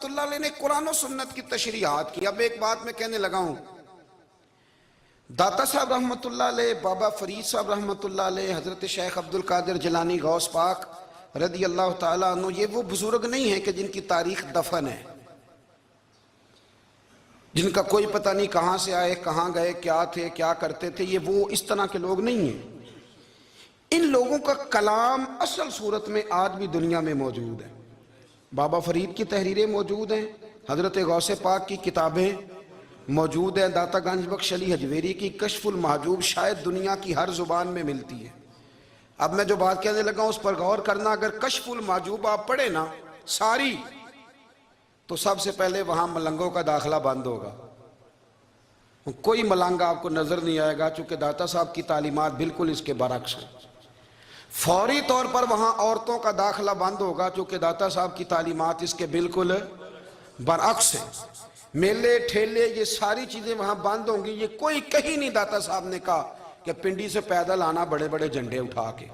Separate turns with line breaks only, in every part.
اللہ علیہ نے قرآن و سنت کی تشریحات کی. اب ایک بات میں کہنے لگا ہوں. داتا صاحب رحمۃ اللہ علیہ، بابا فرید صاحب رحمۃ اللہ علیہ، حضرت شیخ عبد القادر جیلانی غوث پاک رضی اللہ تعالیٰ عنہ، یہ وہ بزرگ نہیں ہیں کہ جن کی تاریخ دفن ہے، جن کا کوئی پتہ نہیں کہاں سے آئے، کہاں گئے، کیا تھے، کیا کرتے تھے. یہ وہ اس طرح کے لوگ نہیں ہیں. ان لوگوں کا کلام اصل صورت میں آج بھی دنیا میں موجود ہے. بابا فرید کی تحریریں موجود ہیں، حضرت غوث پاک کی کتابیں موجود ہیں، داتا گنج بخش علی حجویری کی کشف المحجوب شاید دنیا کی ہر زبان میں ملتی ہے. اب میں جو بات کہنے لگا ہوں اس پر غور کرنا. اگر کشف المحجوب آپ پڑھیں نا ساری، تو سب سے پہلے وہاں ملنگوں کا داخلہ بند ہوگا. کوئی ملنگ آپ کو نظر نہیں آئے گا، چونکہ داتا صاحب کی تعلیمات بالکل اس کے برعکس ہیں. فوری طور پر وہاں عورتوں کا داخلہ بند ہوگا، چونکہ داتا صاحب کی تعلیمات اس کے بالکل برعکس ہیں. میلے ٹھیلے یہ ساری چیزیں وہاں بند ہوں گی. یہ کوئی کہیں نہیں داتا صاحب نے کہا کہ پنڈی سے پیدل آنا بڑے بڑے جھنڈے اٹھا کے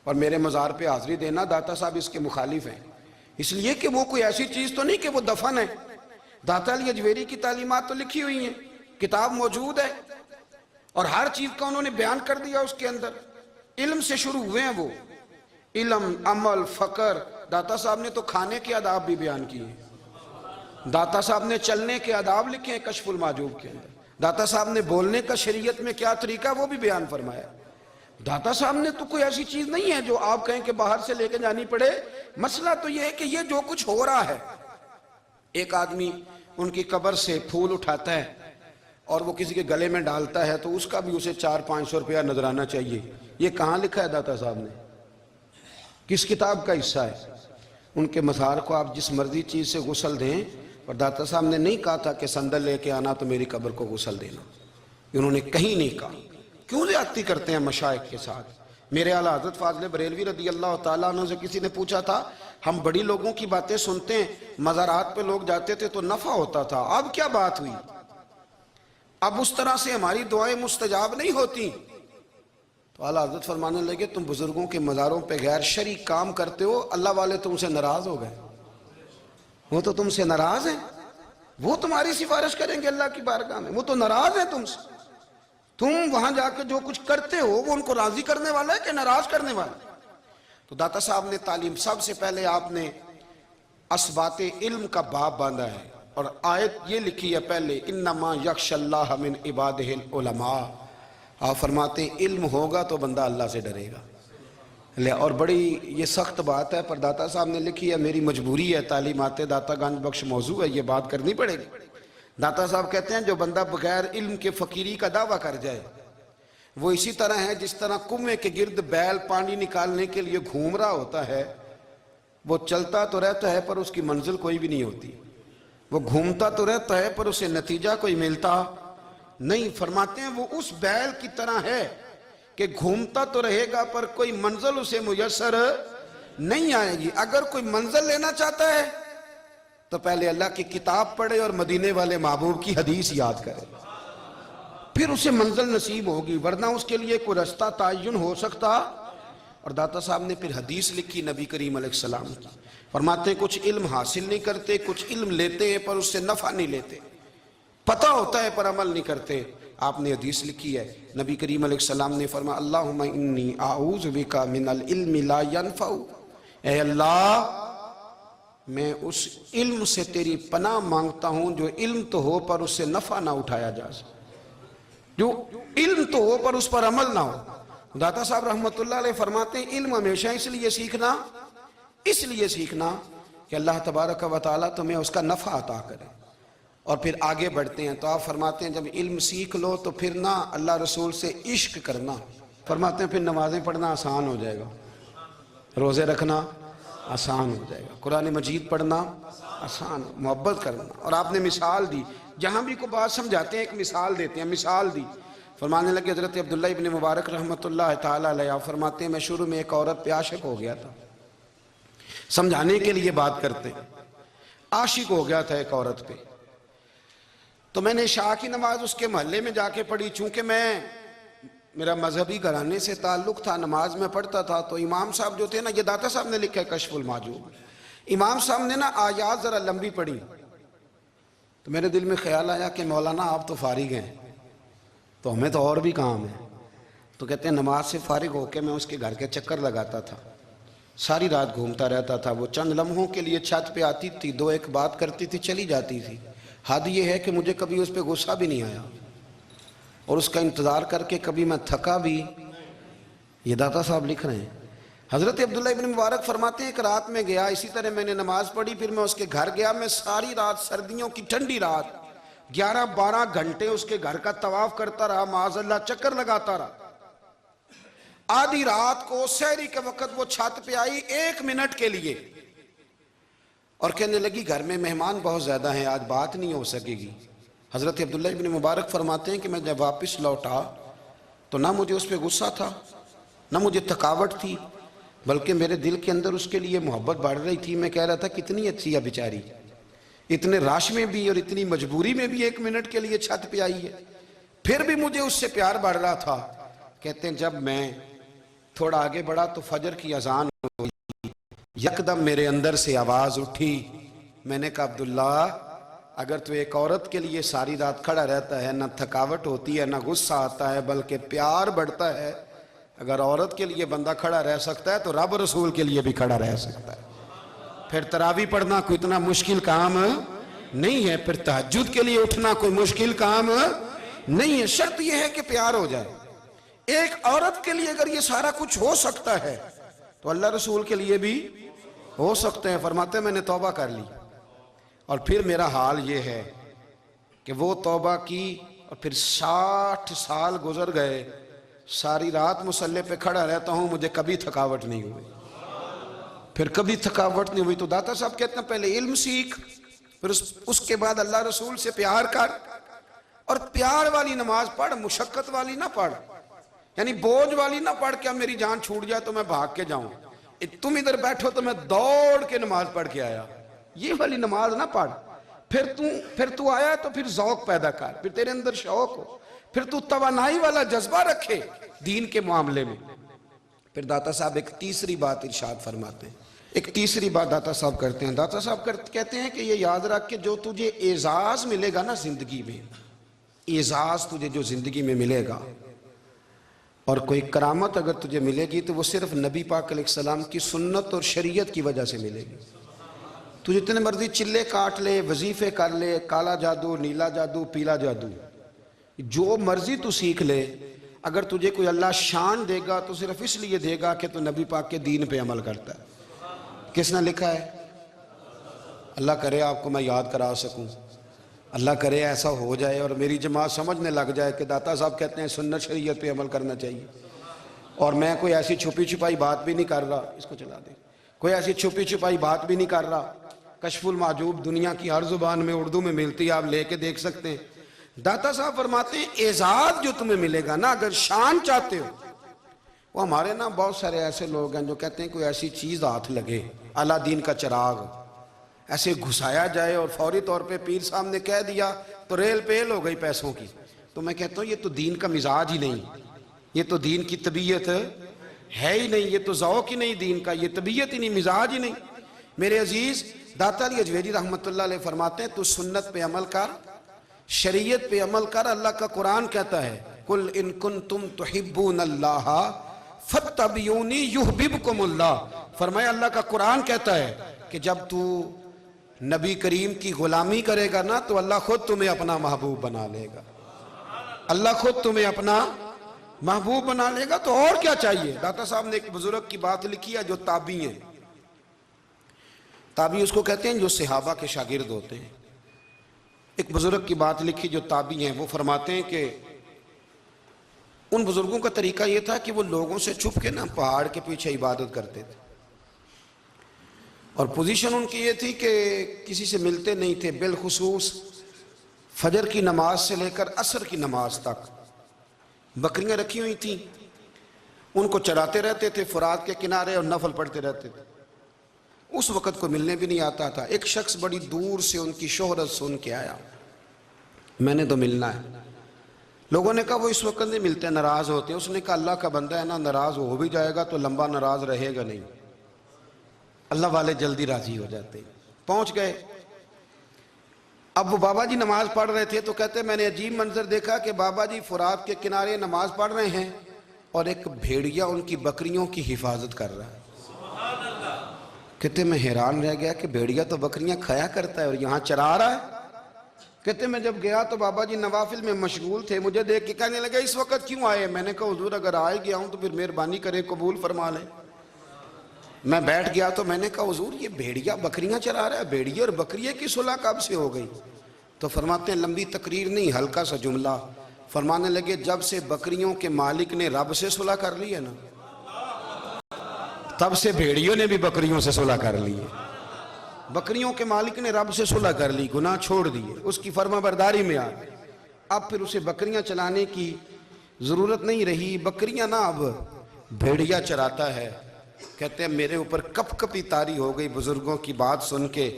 اور میرے مزار پہ حاضری دینا. داتا صاحب اس کے مخالف ہیں، اس لیے کہ وہ کوئی ایسی چیز تو نہیں کہ وہ دفن ہے. داتا علی حجویری کی تعلیمات تو لکھی ہوئی ہیں، کتاب موجود ہے، اور ہر چیز کا انہوں نے بیان کر دیا اس کے اندر. علم سے شروع ہوئے ہیں وہ، علم، عمل، فقر. داتا صاحب نے تو کھانے کے آداب بھی بیان کیے ہیں. داتا صاحب نے چلنے کے آداب لکھے ہیں کشف المحجوب کے اندر. داتا صاحب نے بولنے کا شریعت میں کیا طریقہ وہ بھی بیان فرمایا. داتا صاحب نے تو کوئی ایسی چیز نہیں ہے جو آپ کہیں کہ باہر سے لے کے جانی پڑے. مسئلہ تو یہ ہے کہ یہ جو کچھ ہو رہا ہے، ایک آدمی ان کی قبر سے پھول اٹھاتا ہے اور وہ کسی کے گلے میں ڈالتا ہے تو اس کا بھی اسے 400-500 روپیہ نظرانہ چاہیے. یہ کہاں لکھا ہے داتا صاحب نے؟ کس کتاب کا حصہ ہے؟ ان کے مزار کو آپ جس مرضی چیز سے غسل دیں، اور داتا صاحب نے نہیں کہا تھا کہ سندل لے کے آنا تو میری قبر کو غسل دینا. انہوں نے کہیں نہیں کہا. کیوں زیادتی کرتے ہیں مشائخ کے ساتھ؟ میرے اعلیٰ حضرت فاضل بریلوی رضی اللہ تعالیٰ عنہ سے کسی نے پوچھا تھا، ہم بڑی لوگوں کی باتیں سنتے ہیں، مزارات پہ لوگ جاتے تھے تو نفع ہوتا تھا، اب کیا بات ہوئی؟ اب اس طرح سے ہماری دعائیں مستجاب نہیں ہوتی. تو اعلیٰ حضرت فرمانے لگے، تم بزرگوں کے مزاروں پہ غیر شرعی کام کرتے ہو، اللہ والے تم سے ناراض ہو گئے. وہ تو تم سے ناراض ہیں، وہ تمہاری سفارش کریں گے اللہ کی بارگاہ میں، وہ تو ناراض ہیں تم سے. تم وہاں جا کے جو کچھ کرتے ہو وہ ان کو راضی کرنے والا ہے کہ ناراض کرنے والا؟ تو داتا صاحب نے تعلیم، سب سے پہلے آپ نے اسبات علم کا باب باندھا ہے، اور آیت یہ لکھی ہے پہلے، انما یخش اللہ من عبادہ العلماء. آپ فرماتے ہیں علم ہوگا تو بندہ اللہ سے ڈرے گا. اور بڑی یہ سخت بات ہے، پر داتا صاحب نے لکھی ہے، میری مجبوری ہے، تعلیمات داتا گنج بخش موضوع ہے، یہ بات کرنی پڑے گی. داتا صاحب کہتے ہیں جو بندہ بغیر علم کے فقیری کا دعویٰ کر جائے وہ اسی طرح ہے جس طرح کنویں کے گرد بیل پانی نکالنے کے لیے گھوم رہا ہوتا ہے. وہ چلتا تو رہتا ہے پر اس کی منزل کوئی بھی نہیں ہوتی، وہ گھومتا تو رہتا ہے پر اسے نتیجہ کوئی ملتا نہیں. فرماتے ہیں وہ اس بیل کی طرح ہے کہ گھومتا تو رہے گا پر کوئی منزل اسے میسر نہیں آئے گی. اگر کوئی منزل لینا چاہتا ہے تو پہلے اللہ کی کتاب پڑھے اور مدینے والے محبوب کی حدیث یاد کرے، پھر اسے منزل نصیب ہوگی، ورنہ اس کے لیے کوئی رستہ تعین ہو سکتا. اور داتا صاحب نے پھر حدیث لکھی نبی کریم علیہ السلام کی. فرماتے ہیں کچھ علم حاصل نہیں کرتے، کچھ علم لیتے ہیں پر اس سے نفع نہیں لیتے، پتہ ہوتا ہے پر عمل نہیں کرتے. آپ نے حدیث لکھی ہے، نبی کریم علیہ السلام نے فرمایا، اللہم انی اعوذ بک من العلم لا ینفع. اے اللہ، میں اس علم سے تیری پناہ مانگتا ہوں جو علم تو ہو پر اس سے نفع نہ اٹھایا جا سکے، جو علم تو ہو پر اس پر عمل نہ ہو. داتا صاحب رحمۃ اللہ علیہ فرماتے ہیں علم ہمیشہ اس لیے سیکھنا کہ اللہ تبارک و تعالیٰ تمہیں اس کا نفع عطا کرے. اور پھر آگے بڑھتے ہیں تو آپ فرماتے ہیں جب علم سیکھ لو تو پھر نہ اللہ رسول سے عشق کرنا. فرماتے ہیں پھر نمازیں پڑھنا آسان ہو جائے گا، روزے رکھنا آسان ہو جائے گا، قرآن مجید پڑھنا آسان، محبت کرنا. اور آپ نے مثال دی، جہاں بھی کوئی بات سمجھاتے ہیں ایک مثال دیتے ہیں. مثال دی، فرمانے لگے حضرت عبداللہ ابن مبارک رحمۃ اللہ تعالیٰ علیہ فرماتے ہیں میں شروع میں ایک عورت پہ عاشق ہو گیا تھا. سمجھانے کے لیے بات کرتے ہیں، عاشق ہو گیا تھا ایک عورت پہ. تو میں نے عشاء کی نماز اس کے محلے میں جا کے پڑھی. چونکہ میرا مذہبی گھرانے سے تعلق تھا، نماز میں پڑھتا تھا، تو امام صاحب جو تھے نا، یہ داتا صاحب نے لکھا ہے کشف المحجوب، امام صاحب نے نا آیات ذرا لمبی پڑھی تو میرے دل میں خیال آیا کہ مولانا آپ تو فارغ ہیں تو ہمیں تو اور بھی کام ہے. تو کہتے ہیں نماز سے فارغ ہو کے میں اس کے گھر کے چکر لگاتا تھا, ساری رات گھومتا رہتا تھا. وہ چند لمحوں کے لیے چھت پہ آتی تھی, دو ایک بات کرتی تھی, چلی جاتی تھی. حد یہ ہے کہ مجھے کبھی اس پہ غصہ بھی نہیں آیا اور اس کا انتظار کر کے کبھی میں تھکا بھی. یہ داتا صاحب لکھ رہے ہیں. حضرت عبداللہ ابن مبارک فرماتے ہیں ایک رات میں گیا, اسی طرح میں نے نماز پڑھی, پھر میں اس کے گھر گیا. میں ساری رات, سردیوں کی ٹھنڈی رات, 11-12 گھنٹے اس کے گھر کا طواف کرتا رہا, معاذ اللہ چکر لگاتا رہا. آدھی رات کو سحری کے وقت وہ چھت پہ آئی 1 منٹ کے لیے اور کہنے لگی گھر میں مہمان بہت زیادہ ہیں, آج بات نہیں ہو سکے گی. حضرت عبداللہ ابن مبارک فرماتے ہیں کہ میں جب واپس لوٹا تو نہ مجھے اس پہ غصہ تھا, نہ مجھے تھکاوٹ تھی, بلکہ میرے دل کے اندر اس کے لیے محبت بڑھ رہی تھی. میں کہہ رہا تھا کتنی اچھی ہے بیچاری, اتنے راش میں بھی اور اتنی مجبوری میں بھی 1 منٹ کے لیے چھت پہ آئی ہے, پھر بھی مجھے اس سے پیار بڑھ رہا تھا. کہتے ہیں جب میں تھوڑا آگے بڑھا تو فجر کی اذان ہوئی, یکدم میرے اندر سے آواز اٹھی. میں نے کہا عبداللہ اگر تو ایک عورت کے لیے ساری رات کھڑا رہتا ہے, نہ تھکاوٹ ہوتی ہے, نہ غصہ آتا ہے, بلکہ پیار بڑھتا ہے, اگر عورت کے لیے بندہ کھڑا رہ سکتا ہے تو رب رسول کے لیے بھی کھڑا رہ سکتا ہے. پھر تراویح پڑھنا کوئی اتنا مشکل کام نہیں ہے, پھر تہجد کے لیے اٹھنا کوئی مشکل کام نہیں ہے. شرط یہ ہے کہ پیار ہو جائے. ایک عورت کے لیے اگر یہ سارا کچھ ہو سکتا ہے تو اللہ رسول کے لیے بھی ہو سکتے ہیں. فرماتے ہیں میں نے توبہ کر لی اور پھر میرا حال یہ ہے کہ وہ توبہ کی اور پھر 60 سال گزر گئے, ساری رات مصلی پہ کھڑا رہتا ہوں, مجھے کبھی تھکاوٹ نہیں ہوئی, پھر کبھی تھکاوٹ نہیں ہوئی. تو داتا صاحب کہتے ہیں پہلے علم سیکھ, پھر اس کے بعد اللہ رسول سے پیار کر, اور پیار والی نماز پڑھ, مشقت والی نہ پڑھ, یعنی بوجھ والی نہ پڑھ کہ اب میری جان چھوٹ جائے تو میں بھاگ کے جاؤں, تم ادھر بیٹھو تو میں دوڑ کے نماز پڑھ کے آیا, یہ والی نماز نہ پڑھ. پھر تو آیا تو پھر ذوق پیدا کر, پھر تیرے اندر شوق ہو, پھر تو توانائی والا جذبہ رکھے دین کے معاملے میں. پھر داتا صاحب ایک تیسری بات ارشاد فرماتے ہیں, ایک تیسری بات داتا صاحب کرتے ہیں. داتا صاحب کہتے ہیں کہ یہ یاد رکھ کہ جو تجھے اعزاز ملے گا نا زندگی میں, اعزاز تجھے جو زندگی میں ملے گا اور کوئی کرامت اگر تجھے ملے گی تو وہ صرف نبی پاک علیہ السلام کی سنت اور شریعت کی وجہ سے ملے گی. تو جتنے مرضی چلے کاٹ لے, وظیفے کر لے, کالا جادو, نیلا جادو, پیلا جادو, جو مرضی تو سیکھ لے, اگر تجھے کوئی اللہ شان دے گا تو صرف اس لیے دے گا کہ تو نبی پاک کے دین پہ عمل کرتا ہے. کس نے لکھا ہے؟ اللہ کرے آپ کو میں یاد کرا سکوں, اللہ کرے ایسا ہو جائے اور میری جماعت سمجھنے لگ جائے کہ داتا صاحب کہتے ہیں سنت شریعت پہ عمل کرنا چاہیے. اور میں کوئی ایسی چھپی چھپائی بات بھی نہیں کر رہا, اس کو چلا دیں, کوئی ایسی چھپی چھپائی بات بھی نہیں کر رہا. کشف المعجوب دنیا کی ہر زبان میں اردو میں ملتی ہے, آپ لے کے دیکھ سکتے ہیں. داتا صاحب فرماتے ہیں اعزاز جو تمہیں ملے گا نا, اگر شان چاہتے ہو, وہ ہمارے نا بہت سارے ایسے لوگ ہیں جو کہتے ہیں کوئی ایسی چیز ہاتھ لگے, اعلیٰ دین کا چراغ ایسے گھسایا جائے اور فوری طور پہ پیر صاحب نے کہہ دیا تو ریل پیل ہو گئی پیسوں کی. تو میں کہتا ہوں یہ تو دین کا مزاج ہی نہیں, یہ تو دین کی طبیعت ہے ہی نہیں, یہ تو ذوق ہی نہیں دین کا, یہ طبیعت ہی نہیں, مزاج ہی نہیں. میرے عزیز داتا علی اجویری رحمۃ اللہ علیہ فرماتے ہیں تو سنت پہ عمل کر, شریعت پہ عمل کر. اللہ کا قرآن کہتا ہے قل ان کنتم تحبون اللہ فاتبعونی یحببکم اللہ. فرمایا اللہ کا قرآن کہتا ہے کہ جب تو نبی کریم کی غلامی کرے گا نا تو اللہ خود تمہیں اپنا محبوب بنا لے گا, اللہ خود تمہیں اپنا محبوب بنا لے گا. تو اور کیا چاہیے؟ داتا صاحب نے ایک بزرگ کی بات لکھی ہے جو تابعی ہیں, تابعی اس کو کہتے ہیں جو صحابہ کے شاگرد ہوتے ہیں. ایک بزرگ کی بات لکھی جو تابعی ہیں, وہ فرماتے ہیں کہ ان بزرگوں کا طریقہ یہ تھا کہ وہ لوگوں سے چھپ کے نا پہاڑ کے پیچھے عبادت کرتے تھے, اور پوزیشن ان کی یہ تھی کہ کسی سے ملتے نہیں تھے, بالخصوص فجر کی نماز سے لے کر عصر کی نماز تک بکریاں رکھی ہوئی تھیں, ان کو چراتے رہتے تھے فرات کے کنارے اور نفل پڑھتے رہتے تھے. اس وقت کو ملنے بھی نہیں آتا تھا. ایک شخص بڑی دور سے ان کی شہرت سن کے آیا, میں نے تو ملنا ہے. لوگوں نے کہا وہ اس وقت نہیں ملتے, ناراض ہوتے ہیں. اس نے کہا اللہ کا بندہ ہے نا, ناراض ہو بھی جائے گا تو لمبا ناراض رہے گا نہیں. اللہ والے جلدی راضی ہو جاتے ہیں۔ پہنچ گئے، اب وہ بابا جی نماز پڑھ رہے تھے تو کہتے میں نے عجیب منظر دیکھا کہ بابا جی فرات کے کنارے نماز پڑھ رہے ہیں اور ایک بھیڑیا ان کی بکریوں کی حفاظت کر رہا ہے۔ کہتے میں حیران رہ گیا کہ بھیڑیا تو بکریاں کھایا کرتا ہے اور یہاں چرا رہا ہے۔ کہتے میں جب گیا تو بابا جی نوافل میں مشغول تھے، مجھے دیکھ کے کہنے لگے اس وقت کیوں آئے؟ میں نے کہا حضور اگر آئے گیا ہوں تو پھر مہربانی کرے قبول فرما لیں۔ میں بیٹھ گیا تو میں نے کہا حضور یہ بھیڑیا بکریاں چرا رہا ہے، بھیڑیا اور بکریے کی صلح کب سے ہو گئی؟ تو فرماتے ہیں لمبی تقریر نہیں، ہلکا سا جملہ، فرمانے لگے جب سے بکریوں کے مالک نے رب سے صلح کر لی ہے نا، تب سے بھیڑیوں نے بھی بکریوں سے صلح کر لی ہے۔ بکریوں کے مالک نے رب سے صلح کر لی، گناہ چھوڑ دیے، اس کی فرما برداری میں آ گئے، اب پھر اسے بکریاں چلانے کی ضرورت نہیں رہی، بکریاں نہ اب بھیڑیا چراتا ہے۔ کہتے ہیں میرے اوپر کپ کپی طاری ہو گئی بزرگوں کی بات سن کے،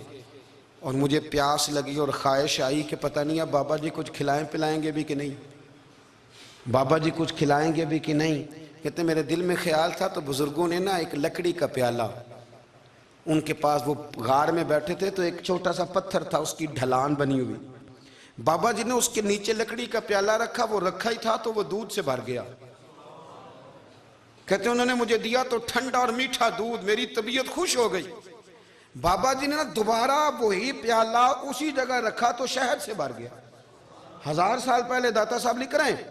اور مجھے پیاس لگی اور خواہش آئی کہ پتہ نہیں اب بابا جی کچھ کھلائیں پلائیں گے بھی کہ نہیں، بابا جی کچھ کھلائیں گے بھی کہ نہیں۔ کہتے ہیں میرے دل میں خیال تھا تو بزرگوں نے نا ایک لکڑی کا پیالہ، ان کے پاس وہ غار میں بیٹھے تھے تو ایک چھوٹا سا پتھر تھا، اس کی ڈھلان بنی ہوئی، بابا جی نے اس کے نیچے لکڑی کا پیالہ رکھا، وہ رکھا ہی تھا تو وہ دودھ سے بھر گیا۔ کہتے ہیں انہوں نے مجھے دیا تو ٹھنڈا اور میٹھا دودھ، میری طبیعت خوش ہو گئی۔ بابا جی نے دوبارہ وہی پیالہ اسی جگہ رکھا تو شہد سے بھر گیا۔ 1000 سال پہلے داتا صاحب لکھ رہے ہیں،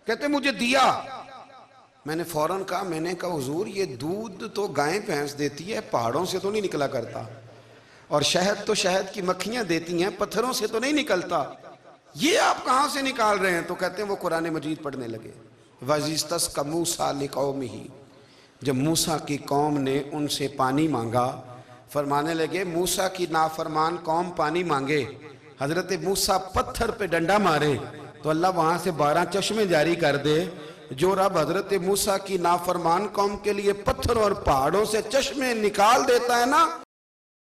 کہتے مجھے دیا، میں نے فوراً کہا، میں نے کہا حضور یہ دودھ تو گائیں بھینس دیتی ہے، پہاڑوں سے تو نہیں نکلا کرتا، اور شہد تو شہد کی مکھیاں دیتی ہیں، پتھروں سے تو نہیں نکلتا، یہ آپ کہاں سے نکال رہے ہیں؟ تو کہتے ہیں وہ قرآن مجید پڑھنے لگے۔ وَإِذِ اسْتَسْقَى مُوسَىٰ لِقَوْمِهِ، جب موسیٰ کی قوم نے ان سے پانی مانگا، فرمانے لگے موسیٰ کی نافرمان قوم پانی مانگے، حضرت موسیٰ پتھر پہ ڈنڈا مارے تو اللہ وہاں سے 12 چشمے جاری کر دے۔ جو رب حضرت موسیٰ کی نافرمان قوم کے لیے پتھر اور پہاڑوں سے چشمے نکال دیتا ہے نا،